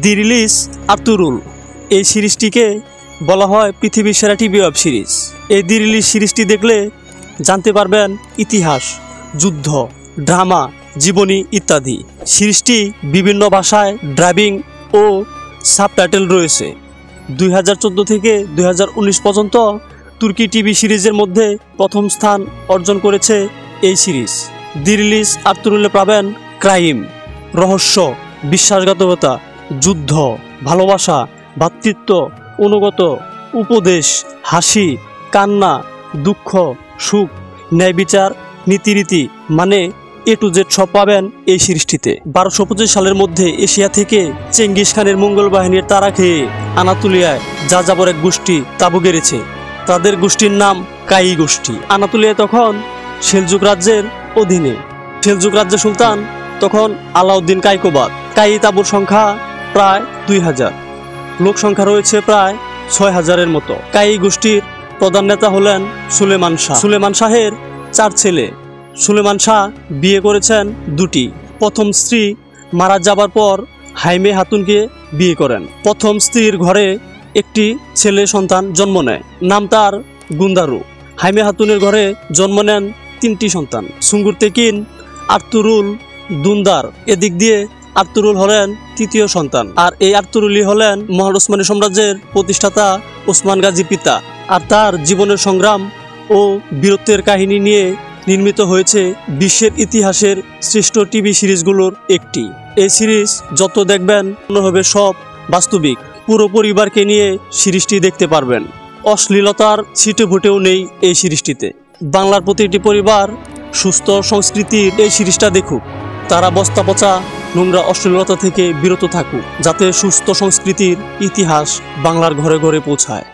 দি release আর্তুরুল এই সিরিজটিকে বলা হয় পৃথিবীর সেরা টিভি ওয়েব সিরিজ। এই দি রিলিজ সিরিজটি দেখলে জানতে পারবেন ইতিহাস, যুদ্ধ, ড্রামা, জীবনী ইত্যাদি। সিরিজটি বিভিন্ন ভাষায় ড্রাবিং ও সাবটাইটেল রয়েছে। 2014 থেকে 2019 পর্যন্ত তুর্কি টিভি সিরিজের মধ্যে প্রথম স্থান অর্জন করেছে এই সিরিজ। দি রিলিজ আর্তুরুলে পাবেন ক্রাইম, রহস্য, বিশ্বাসঘাতকতা, যুদ্ধ, ভালোবাসা, ভ্রাতৃত্ব, অনুগত, উপদেশ, হাসি, কান্না, দুঃখ, সুখ, ন্যায় বিচার, নীতিরীতি, মানে A to Z সব পাবেন এই সিরিজটিতে। 1225 সালের মধ্যে এশিয়া থেকে চেঙ্গিস খানের মঙ্গল বাহিনীর তাড়া খেয়ে আনাতোলিয়ায় যাযাবর এক গোষ্ঠী তাঁবু গেড়েছে। তাদের গোষ্ঠীর নাম কায়ি গোষ্ঠী। আনাতোলিয়া তখন সেলজুক রাজ্যের অধীনে। সেলজুক রাজ্যের সুলতান তখন আলাউদ্দিন কায়কোবাদ। কায়ি তাঁবুর সংখ্যা প্রায় 2000, লোক সংখ্যা রয়েছে প্রায় 6000-এর মতো। কায়ি গোষ্ঠীর প্রধান নেতা হলেন সুলেমান শাহ। সুলেমান শাহের 4 ছেলে। সুলেমান শাহ বিয়ে করেছেন 2টি। প্রথম স্ত্রী মারা যাবার পর হাইমে হাতুনকে বিয়ে করেন। প্রথম স্ত্রীর ঘরে একটি ছেলে সন্তান জন্ম নেয়, নাম তার গুন্দারু। হাইমে হাতুনের ঘরে জন্ম নেন 3টি সন্তান, সুঙ্গুর তেকিন, আর্তুরুল, দুন্দার। এদিক দিয়ে আর্তুরুল হলেন 3য় সন্তান। আর এই আর্তুরুলই হলেন মহান ওসমানী সাম্রাজ্যের প্রতিষ্ঠাতা ওসমান গাজীর পিতা। আর তার জীবনের সংগ্রাম ও বীরত্বের কাহিনী নিয়ে নির্মিত হয়েছে বিশ্বের ইতিহাসের শ্রেষ্ঠ টিভি সিরিজগুলোর একটি। এই সিরিজ যত দেখবেন মনে হবে সব বাস্তবিক। পুরো পরিবারকে নিয়ে সিরিজটি দেখতে পারবেন। অশ্লীলতার ছিটে ফুটেও নেই এই সিরিজটিতে। বাংলার প্রতিটি পরিবার সুস্থ সংস্কৃতির এই সিরিজটা দেখুক। তারা বস্তা পচা নোংরা অশ্লীলতা থেকে বিরত থাকুক, যাতে সুস্থ সংস্কৃতির ইতিহাস বাংলার ঘরে ঘরে পৌঁছায়।